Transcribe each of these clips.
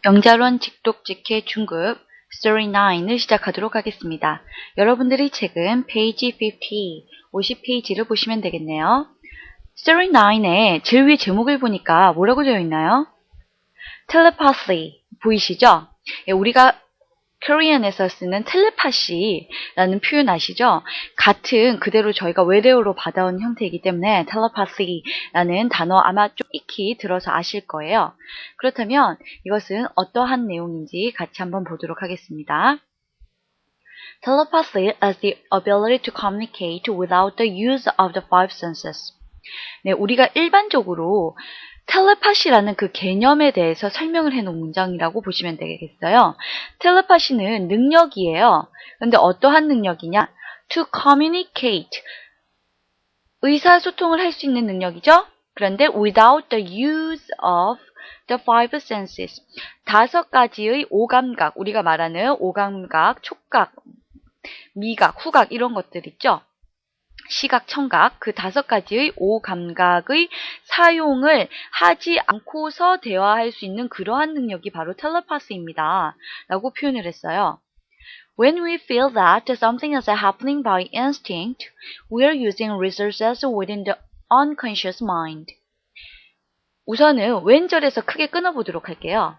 영자론 직독직해 중급 Story 9을 시작하도록 하겠습니다. 여러분들의 책은 페이지 50페이지를 보시면 되겠네요. Story 9의 제일 위에 제목을 보니까 뭐라고 되어 있나요? Telepathy 보이시죠? 우리가 코리안에서 쓰는 텔레파시라는 표현 아시죠? 같은 그대로 저희가 외래어로 받아온 형태이기 때문에 텔레파시라는 단어 아마 좀 익히 들어서 아실 거예요. 그렇다면 이것은 어떠한 내용인지 같이 한번 보도록 하겠습니다. Telepathy is the ability to communicate without the use of the five senses. 네, 우리가 일반적으로 텔레파시라는 그 개념에 대해서 설명을 해놓은 문장이라고 보시면 되겠어요. 텔레파시는 능력이에요. 근데 어떠한 능력이냐? To communicate. 의사소통을 할 수 있는 능력이죠? 그런데 without the use of the five senses. 5가지의 오감각, 우리가 말하는 오감각, 촉각, 미각, 후각 이런 것들 있죠? 시각, 청각, 그 5가지의 오감각의 사용을 하지 않고서 대화할 수 있는 그러한 능력이 바로 텔레파시입니다. 라고 표현을 했어요. When we feel that something is happening by instinct, we are using resources within the unconscious mind. 우선은 왼절에서 크게 끊어보도록 할게요.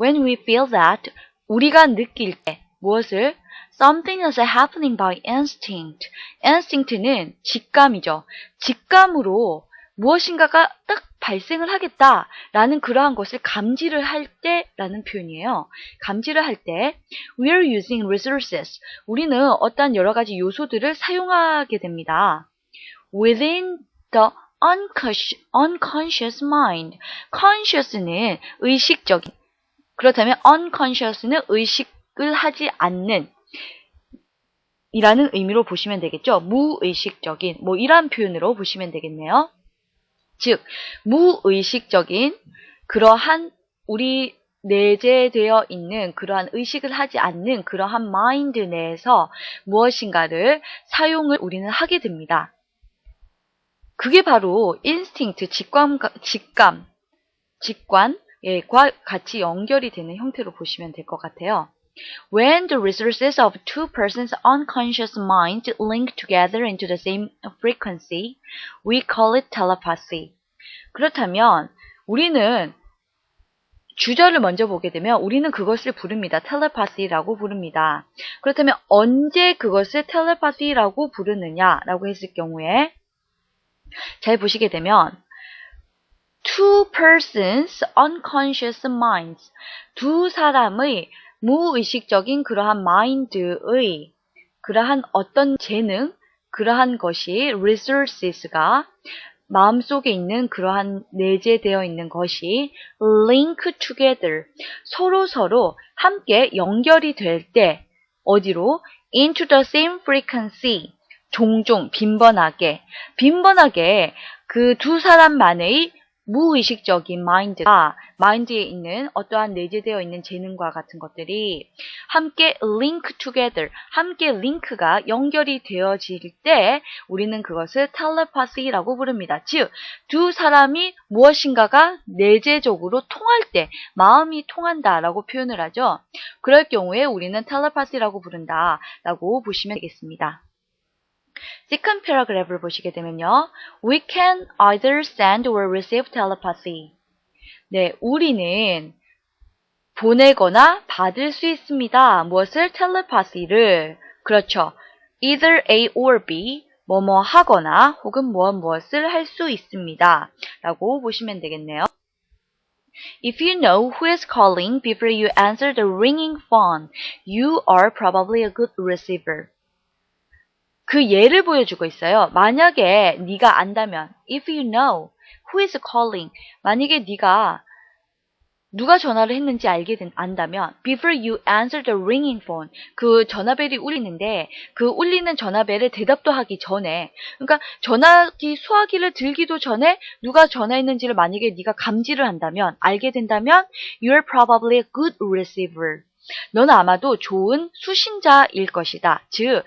When we feel that, 우리가 느낄 때 무엇을? Something is happening by instinct. Instinct는 직감이죠. 직감으로 무엇인가가 딱 발생을 하겠다라는 그러한 것을 감지를 할 때라는 표현이에요. 감지를 할 때 we are using resources. 우리는 어떤 여러 가지 요소들을 사용하게 됩니다. Within the unconscious mind. conscious는 의식적인. 그렇다면 unconscious는 의식을 하지 않는 이라는 의미로 보시면 되겠죠. 무의식적인 이러한 표현으로 보시면 되겠네요. 즉 무의식적인 그러한 우리 내재되어 있는 그러한 의식을 하지 않는 그러한 마인드 내에서 무엇인가를 사용을 우리는 하게 됩니다. 그게 바로 인스팅트, 직관과 같이 연결이 되는 형태로 보시면 될 것 같아요. When the resources of two persons' unconscious minds link together into the same frequency, we call it telepathy. 그렇다면 우리는 주절을 먼저 보게 되면 우리는 그것을 부릅니다. telepathy라고 부릅니다. 그렇다면 언제 그것을 telepathy라고 부르느냐라고 했을 경우에 잘 보시게 되면 two persons' unconscious minds, 두 사람의 무의식적인 그러한 마인드의 그러한 어떤 재능, 그러한 것이 resources가 마음속에 있는 그러한 내재되어 있는 것이 link together, 서로 함께 연결이 될 때 어디로? into the same frequency, 종종 빈번하게 그 두 사람만의 무의식적인 마인드에 있는 어떠한 내재되어 있는 재능과 같은 것들이 함께 link together, 함께 링크가 연결이 되어질 때 우리는 그것을 telepathy라고 부릅니다. 즉, 두 사람이 무엇인가가 내재적으로 통할 때 마음이 통한다라고 표현을 하죠. 그럴 경우에 우리는 telepathy라고 부른다라고 보시면 되겠습니다. Second paragraph를 보시게 되면요. We can either send or receive telepathy. 네, 우리는 보내거나 받을 수 있습니다. 무엇을? telepathy를. 그렇죠. either A or B, 뭐뭐 하거나 혹은 무엇을 할 수 있습니다. 라고 보시면 되겠네요. If you know who is calling before you answer the ringing phone, you are probably a good receiver. 그 예를 보여주고 있어요. 만약에 네가 안다면, if you know who is calling, 만약에 네가 누가 전화를 했는지 안다면, before you answer the ringing phone, 그 전화벨이 울리는데 그 울리는 전화벨에 대답도 하기 전에, 그러니까 전화기 수화기를 들기도 전에 누가 전화했는지를 만약에 네가 감지를 한다면, 알게 된다면, you're probably a good receiver. 너는 아마도 좋은 수신자일 것이다. 즉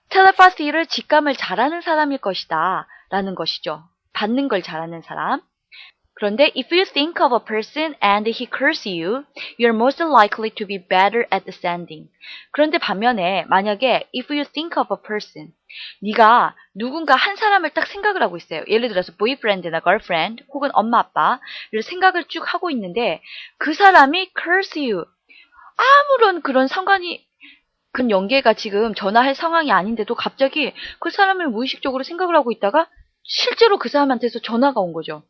텔레파시를 직감을 잘하는 사람일 것이다 라는 것이죠. 받는 걸 잘하는 사람. 그런데 if you think of a person and he curses you, you're most likely to be better at sending. 그런데 반면에 만약에 if you think of a person, 네가 누군가 한 사람을 딱 생각을 하고 있어요. 예를 들어서 boyfriend나 girlfriend 혹은 엄마 아빠를 생각을 쭉 하고 있는데 그 사람이 curse you. 아무런 그런 상관이 그런 연계가 지금 전화할 상황이 아닌데도 갑자기 그 사람을 무의식적으로 생각을 하고 있다가 실제로 그 사람한테서 전화가 온 거죠.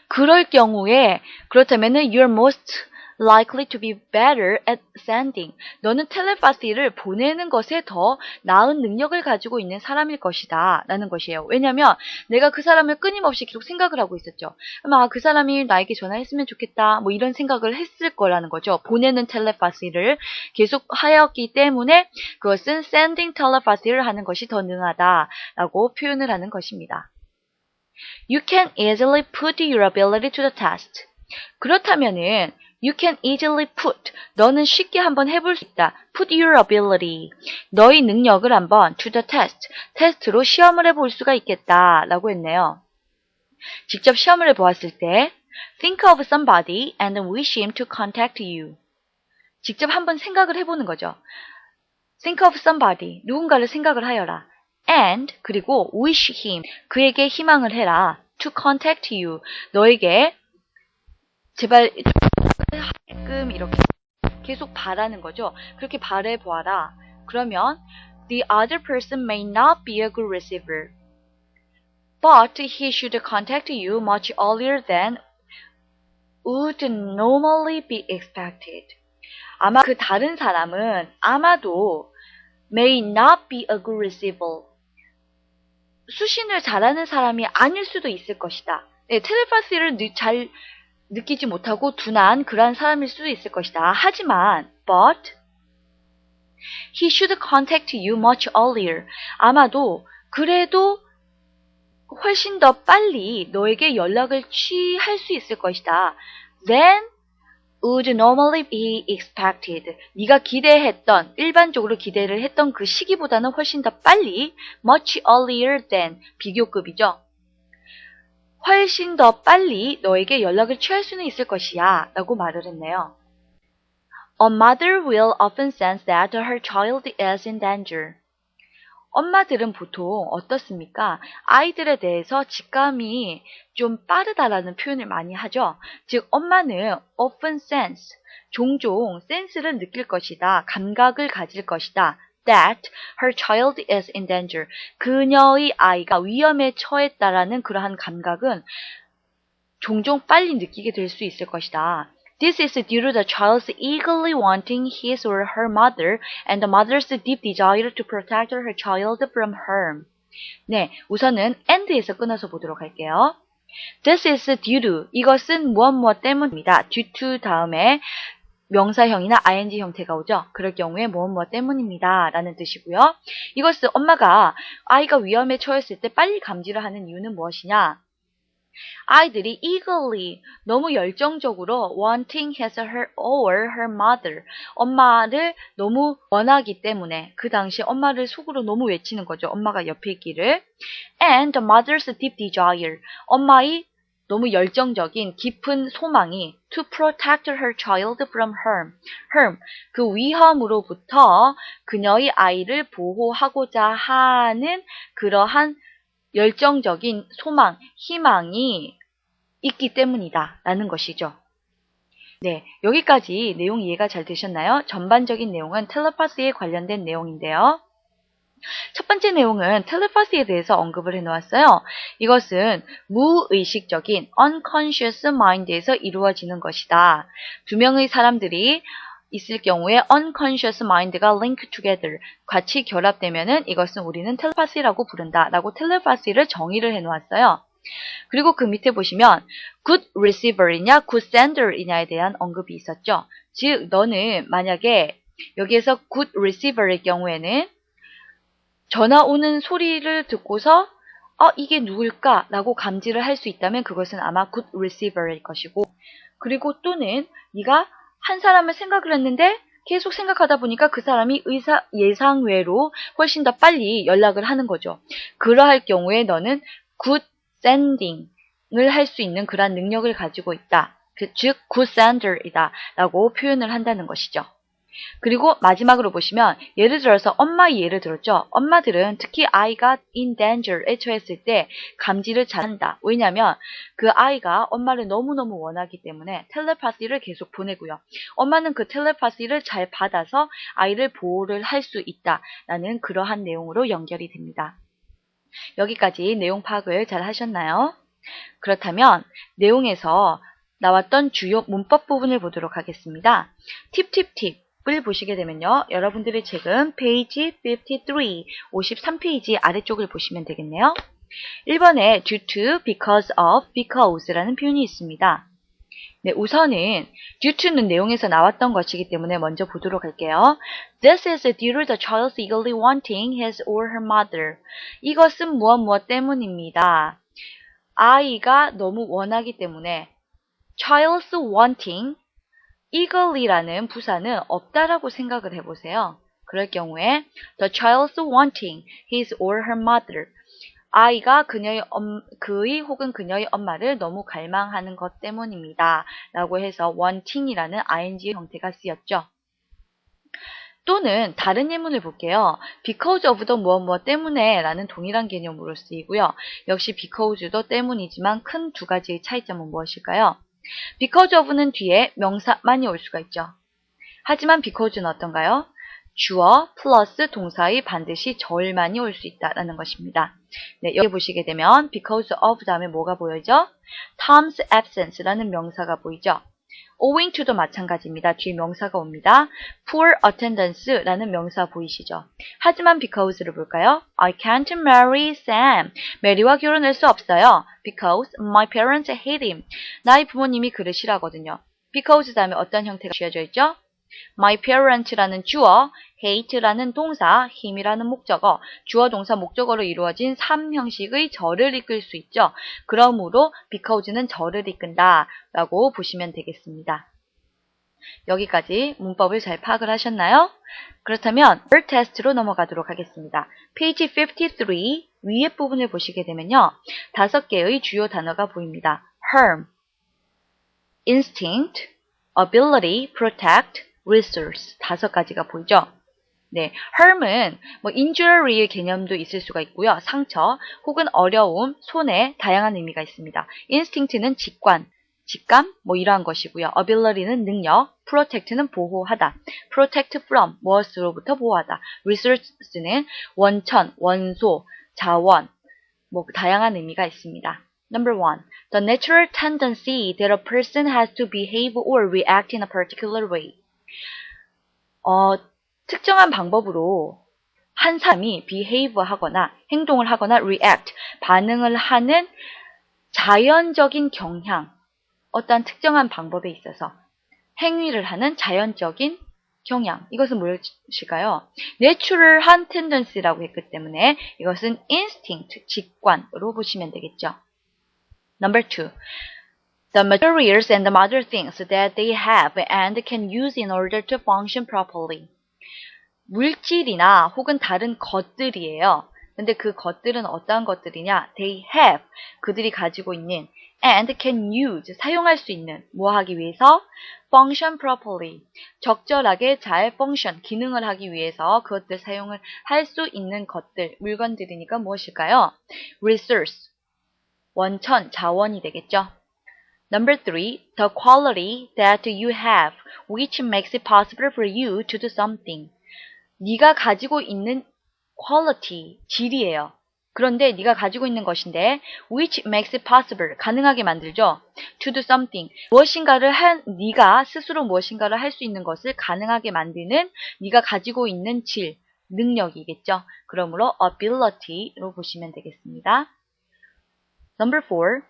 그럴 경우에 그렇다면은 you're most likely to be better at sending. 너는 텔레파시를 보내는 것에 더 나은 능력을 가지고 있는 사람일 것이다 라는 것이에요. 왜냐면 내가 그 사람을 끊임없이 계속 생각을 하고 있었죠. 아마 그 사람이 나에게 전화했으면 좋겠다 뭐 이런 생각을 했을 거라는 거죠. 보내는 텔레파시를 계속 하였기 때문에 그것은 sending 텔레파시를 하는 것이 더 능하다 라고 표현을 하는 것입니다. You can easily put your ability to the test. 그렇다면은 you can easily put 너는 쉽게 한번 해볼 수 있다. Put your ability 너의 능력을 한번 to the test 테스트로 시험을 해볼 수가 있겠다 라고 했네요. 직접 시험을 해보았을 때 think of somebody and wish him to contact you. 직접 한번 생각을 해보는 거죠. Think of somebody 누군가를 생각을 하여라. And 그리고 wish him 그에게 희망을 해라. To contact you 너에게 제발 하게끔 이렇게 계속 바라는 거죠. 그렇게 바라보아라. 그러면 the other person may not be a good receiver, but he should contact you much earlier than would normally be expected. 아마 그 다른 사람은 아마도 may not be a good receiver 수신을 잘하는 사람이 아닐 수도 있을 것이다. 네, 텔레파시를 잘 느끼지 못하고 둔한 그러한 사람일 수도 있을 것이다. 하지만 but he should contact you much earlier. 아마도 그래도 훨씬 더 빨리 너에게 연락을 취할 수 있을 것이다. Then would normally be expected. 네가 기대했던, 일반적으로 기대를 했던 그 시기보다는 훨씬 더 빨리 much earlier than 비교급이죠. 훨씬 더 빨리 너에게 연락을 취할 수는 있을 것이야 라고 말을 했네요. A mother will often sense that her child is in danger. 엄마들은 보통 어떻습니까? 아이들에 대해서 직감이 좀 빠르다라는 표현을 많이 하죠. 즉 엄마는 often sense, 종종 센스를 느낄 것이다. 감각을 가질 것이다. That her child is in danger. 그녀의 아이가 위험에 처했다라는 그러한 감각은 종종 빨리 느끼게 될 수 있을 것이다. This is due to the child's eagerly wanting his or her mother and the mother's deep desire to protect her child from harm. 네, 우선은 and에서 끊어서 보도록 할게요. This is due to, 이것은 무엇 때문입니다. due to 다음에 명사형이나 ing 형태가 오죠. 그럴 경우에 무엇 때문입니다. 라는 뜻이고요. 이것은 엄마가 아이가 위험에 처했을 때 빨리 감지를 하는 이유는 무엇이냐? 아이들이 eagerly, 너무 열정적으로 wanting his or her mother, 엄마를 너무 원하기 때문에 그 당시 엄마를 속으로 너무 외치는 거죠. 엄마가 옆에 있기를. And the mother's deep desire, 엄마의 너무 열정적인 깊은 소망이 to protect her child from harm, 그 위험으로부터 그녀의 아이를 보호하고자 하는 그러한 열정적인 소망, 희망이 있기 때문이다 라는 것이죠. 네, 여기까지 내용 이해가 잘 되셨나요? 전반적인 내용은 텔레파시에 관련된 내용인데요. 첫 번째 내용은 텔레파시에 대해서 언급을 해놓았어요. 이것은 무의식적인 unconscious mind에서 이루어지는 것이다. 두 명의 사람들이 있을 경우에 unconscious mind가 link together, 같이 결합되면은 이것은 우리는 텔레파시라고 부른다 라고 텔레파시를 정의를 해놓았어요. 그리고 그 밑에 보시면 good receiver이냐 good sender이냐에 대한 언급이 있었죠. 즉 너는 만약에 여기에서 good receiver의 경우에는 전화 오는 소리를 듣고서 이게 누굴까 라고 감지를 할 수 있다면 그것은 아마 good receiver일 것이고, 그리고 또는 네가 한 사람을 생각을 했는데 계속 생각하다 보니까 그 사람이 예상외로 훨씬 더 빨리 연락을 하는 거죠. 그러할 경우에 너는 good sending, 할 수 있는 그러한 능력을 가지고 있다. 즉 good sender이다 라고 표현을 한다는 것이죠. 그리고 마지막으로 보시면 예를 들어서 엄마의 예를 들었죠. 엄마들은 특히 아이가 in danger에 처했을 때 감지를 잘한다. 왜냐하면 그 아이가 엄마를 너무너무 원하기 때문에 텔레파시를 계속 보내고요. 엄마는 그 텔레파시를 잘 받아서 아이를 보호를 할 수 있다라는 그러한 내용으로 연결이 됩니다. 여기까지 내용 파악을 잘 하셨나요? 그렇다면 내용에서 나왔던 주요 문법 부분을 보도록 하겠습니다. 팁을 보시게 되면요. 여러분들의 책은 페이지 53, 53페이지 아래쪽을 보시면 되겠네요. 1번에 due to, because of, because라는 표현이 있습니다. 네, 우선은 due to는 내용에서 나왔던 것이기 때문에 먼저 보도록 할게요. This is due to the child's eagerly wanting his or her mother. 이것은 무엇 때문입니다. 아이가 너무 원하기 때문에 child's wanting, eagerly라는 부사는 없다라고 생각을 해보세요. 그럴 경우에 the child's wanting his or her mother, 아이가 그의 혹은 그녀의 엄마를 너무 갈망하는 것 때문입니다. 라고 해서 wanting이라는 ing 형태가 쓰였죠. 또는 다른 예문을 볼게요. because of the 무엇 때문에 라는 동일한 개념으로 쓰이고요. 역시 because도 때문이지만 큰 두 가지의 차이점은 무엇일까요? because of는 뒤에 명사만이 올 수가 있죠. 하지만 because는 어떤가요? 주어 플러스 동사의 반드시 절만이 올 수 있다는 것입니다. 네, 여기 보시게 되면 because of 다음에 뭐가 보이죠? Tom's absence라는 명사가 보이죠. owing to도 마찬가지입니다. 뒤에 명사가 옵니다. poor attendance라는 명사 보이시죠? 하지만 because를 볼까요? I can't marry Sam. 메리와 결혼할 수 없어요. Because my parents hate him. 나의 부모님이 그를 싫어하거든요. because 다음에 어떤 형태가 취해져 있죠? My parents라는 주어, hate라는 동사, him이라는 목적어, 주어, 동사, 목적어로 이루어진 3형식의 절을 이끌 수 있죠. 그러므로 because는 절을 이끈다 라고 보시면 되겠습니다. 여기까지 문법을 잘 파악을 하셨나요? 그렇다면 word test로 넘어가도록 하겠습니다. 페이지 53 위에 부분을 보시게 되면요. 5개의 주요 단어가 보입니다. harm, instinct, ability, protect, resource 5가지가 보이죠? 네, harm은 injury의 개념도 있을 수가 있고요. 상처 혹은 어려움, 손해 다양한 의미가 있습니다. instinct는 직감 이러한 것이고요. ability는 능력, protect는 보호하다, protect from 무엇으로부터 보호하다, resource는 원천, 원소, 자원 다양한 의미가 있습니다. Number 1. The natural tendency that a person has to behave or react in a particular way. 특정한 방법으로 한 사람이 behave 하거나 행동을 하거나 react, 반응을 하는 자연적인 경향, 어떠한 특정한 방법에 있어서 행위를 하는 자연적인 경향, 이것은 무엇일까요? 내추럴한 tendency라고 했기 때문에 이것은 instinct, 직관으로 보시면 되겠죠. Number 2. The materials and the other things that they have and can use in order to function properly. 물질이나 혹은 다른 것들이에요. 근데 그 것들은 어떠한 것들이냐? They have, 그들이 가지고 있는, and can use, 사용할 수 있는, 뭐 하기 위해서? function properly, 적절하게 잘 function, 기능을 하기 위해서 그것들 사용을 할 수 있는 것들, 물건들이니까 무엇일까요? resource, 원천, 자원이 되겠죠. Number 3, the quality that you have, which makes it possible for you to do something. 네가 가지고 있는 quality, 질이에요. 그런데 네가 가지고 있는 것인데 which makes it possible, 가능하게 만들죠. to do something, 네가 스스로 무엇인가를 할 수 있는 것을 가능하게 만드는 네가 가지고 있는 질, 능력이겠죠. 그러므로 ability로 보시면 되겠습니다. Number 4,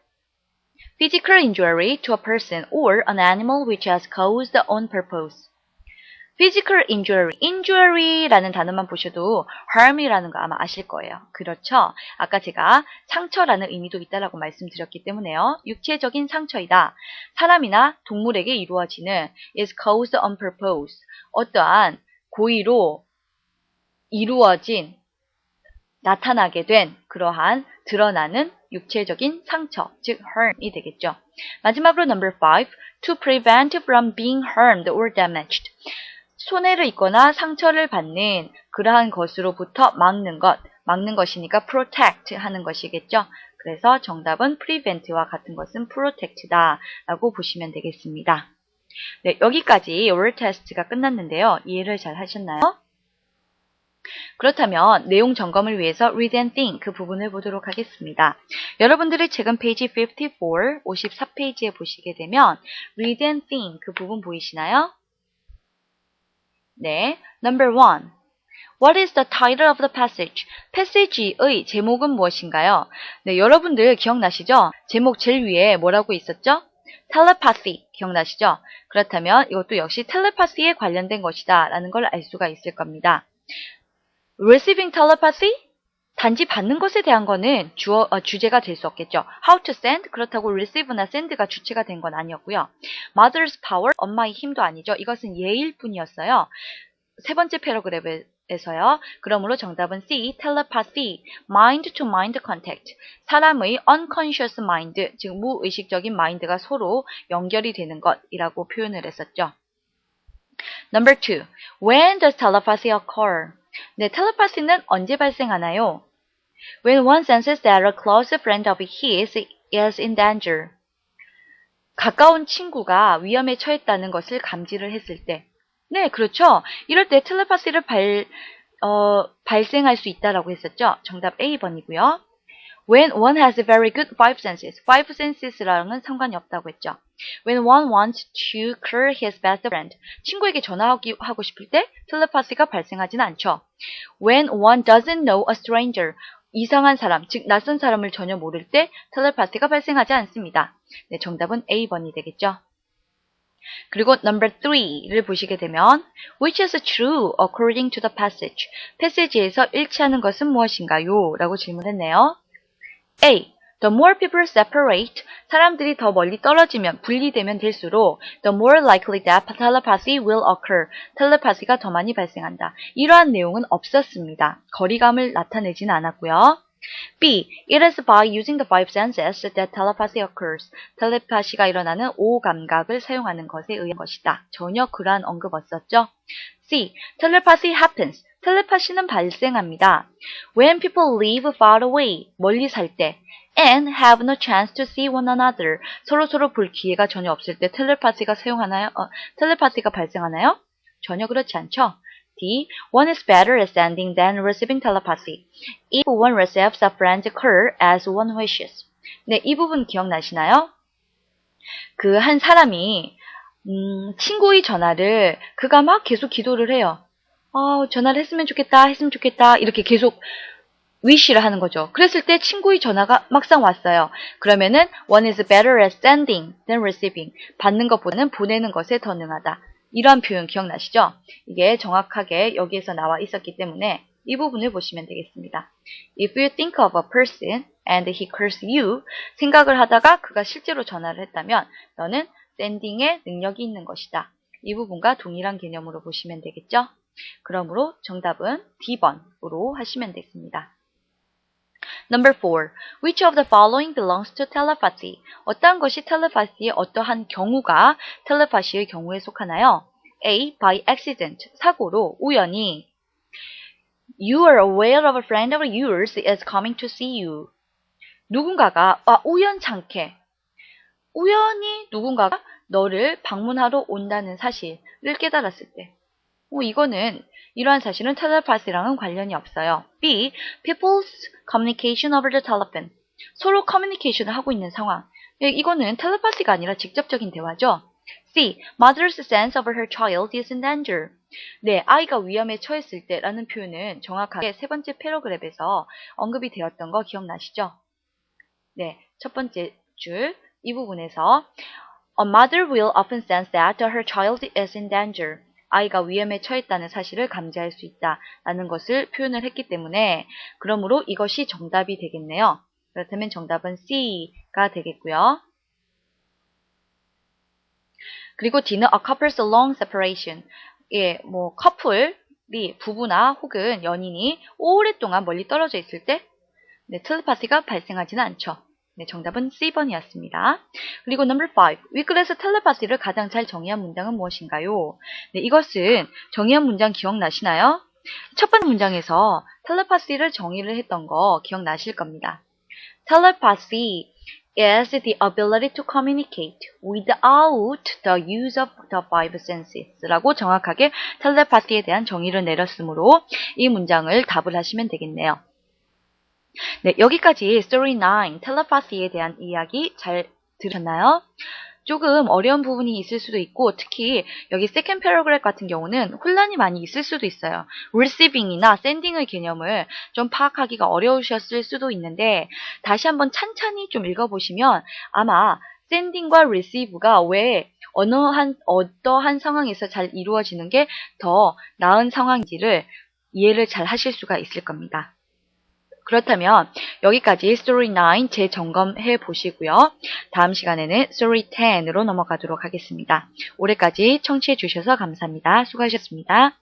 physical injury to a person or an animal which has caused on purpose. physical injury라는 단어만 보셔도 harm이라는 거 아마 아실 거예요. 그렇죠? 아까 제가 상처라는 의미도 있다라고 말씀드렸기 때문에요. 육체적인 상처이다. 사람이나 동물에게 이루어지는 is caused on purpose. 어떠한 고의로 이루어진, 나타나게 된 그러한 드러나는 육체적인 상처, 즉 harm이 되겠죠. 마지막으로 number 5, to prevent from being harmed or damaged. 손해를 입거나 상처를 받는 그러한 것으로부터 막는 것이니까 protect 하는 것이겠죠. 그래서 정답은 prevent와 같은 것은 protect다 라고 보시면 되겠습니다. 네, 여기까지 word test가 끝났는데요. 이해를 잘 하셨나요? 그렇다면 내용 점검을 위해서 read and think 그 부분을 보도록 하겠습니다. 여러분들이 지금 페이지 54페이지에 보시게 되면 read and think 그 부분 보이시나요? 네, number 1. What is the title of the passage? 패시지의 제목은 무엇인가요? 네, 여러분들 기억나시죠? 제목 제일 위에 뭐라고 있었죠? telepathy 기억나시죠? 그렇다면 이것도 역시 텔레파시에 관련된 것이다 라는 걸 알 수가 있을 겁니다. Receiving telepathy? 단지 받는 것에 대한 거는 주제가 될 수 없겠죠. How to send? 그렇다고 receive나 send가 주체가 된 건 아니었고요. Mother's power? 엄마의 힘도 아니죠. 이것은 예일 뿐이었어요. 세 번째 패러그래프에서요. 그러므로 정답은 C, telepathy, mind to mind contact. 사람의 unconscious mind, 즉 무의식적인 마인드가 서로 연결이 되는 것이라고 표현을 했었죠. Number 2. When does telepathy occur? 네, 텔레파시는 언제 발생하나요? When one senses that a close friend of his is in danger. 가까운 친구가 위험에 처했다는 것을 감지를 했을 때. 네, 그렇죠. 이럴 때 텔레파시를 발생할 수 있다라고 했었죠. 정답 A번이고요. When one has very good five senses. Five senses랑은 상관이 없다고 했죠. When one wants to call his best friend. 친구에게 전화하고 싶을 때 텔레파시가 발생하지는 않죠. When one doesn't know a stranger. 이상한 사람, 즉 낯선 사람을 전혀 모를 때 텔레파시가 발생하지 않습니다. 네, 정답은 A번이 되겠죠. 그리고 number 3를 보시게 되면 which is true according to the passage. 패시지에서 일치하는 것은 무엇인가요? 라고 질문했네요. A. The more people separate, 사람들이 더 멀리 떨어지면, 분리되면 될수록 the more likely that telepathy will occur, 텔레파시가 더 많이 발생한다. 이러한 내용은 없었습니다. 거리감을 나타내지는 않았고요. B. It is by using the five senses that telepathy occurs. 텔레파시가 일어나는 5감각을 사용하는 것에 의한 것이다. 전혀 그러한 언급 없었죠. C. Telepathy happens. 텔레파시는 발생합니다. When people live far away, 멀리 살 때, and have no chance to see one another, 서로 볼 기회가 전혀 없을 때 텔레파시가 발생하나요? 전혀 그렇지 않죠. D. One is better at sending than receiving telepathy. If one receives a friend's call as one wishes. 네, 이 부분 기억나시나요? 그 한 사람이 친구의 전화를 그가 막 계속 기도를 해요. 전화를 했으면 좋겠다, 이렇게 계속 wish를 하는 거죠. 그랬을 때 친구의 전화가 막상 왔어요. 그러면은 one is better at sending than receiving. 받는 것보다는 보내는 것에 더 능하다. 이러한 표현 기억나시죠? 이게 정확하게 여기에서 나와 있었기 때문에 이 부분을 보시면 되겠습니다. If you think of a person and he calls you, 생각을 하다가 그가 실제로 전화를 했다면 너는 sending에 능력이 있는 것이다. 이 부분과 동일한 개념으로 보시면 되겠죠? 그러므로 정답은 D번으로 하시면 되겠습니다. Number 4. Which of the following belongs to telepathy? 어떠한 것이 텔레파시의 어떠한 경우가 텔레파시의 경우에 속하나요? A. By accident. 사고로, 우연히. You are aware of a friend of yours is coming to see you. 누군가가 우연찮게 우연히 누군가가 너를 방문하러 온다는 사실을 깨달았을 때 이거는 이러한 사실은 텔레파시랑은 관련이 없어요. B. People's communication over the telephone. 서로 커뮤니케이션을 하고 있는 상황. 이거는 텔레파시가 아니라 직접적인 대화죠. C. Mother's sense of her child is in danger. 네, 아이가 위험에 처했을 때라는 표현은 정확하게 세 번째 패러그래프에서 언급이 되었던 거 기억나시죠? 네, 첫 번째 줄 이 부분에서 A mother will often sense that her child is in danger. 아이가 위험에 처했다는 사실을 감지할 수 있다라는 것을 표현을 했기 때문에 그러므로 이것이 정답이 되겠네요. 그렇다면 정답은 C가 되겠고요. 그리고 D는 a couple's long separation. 예, 커플이 부부나 혹은 연인이 오랫동안 멀리 떨어져 있을 때 네, 텔레파시가 발생하지는 않죠. 네, 정답은 C번이었습니다. 그리고 number 5. 위클에서 텔레파시를 가장 잘 정의한 문장은 무엇인가요? 네, 이것은 정의한 문장 기억나시나요? 첫 번째 문장에서 텔레파시를 정의를 했던 거 기억나실 겁니다. Telepathy is the ability to communicate without the use of the five senses 라고 정확하게 텔레파시에 대한 정의를 내렸으므로 이 문장을 답을 하시면 되겠네요. 네, 여기까지 Story 9, 텔레파시에 대한 이야기 잘 들으셨나요? 조금 어려운 부분이 있을 수도 있고 특히 여기 second paragraph 같은 경우는 혼란이 많이 있을 수도 있어요. receiving이나 sending의 개념을 좀 파악하기가 어려우셨을 수도 있는데 다시 한번 찬찬히 좀 읽어보시면 아마 sending과 receive가 왜 어떠한 상황에서 잘 이루어지는 게 더 나은 상황인지를 이해를 잘 하실 수가 있을 겁니다. 그렇다면 여기까지 Story 9 재점검해 보시고요. 다음 시간에는 Story 10으로 넘어가도록 하겠습니다. 올해까지 청취해 주셔서 감사합니다. 수고하셨습니다.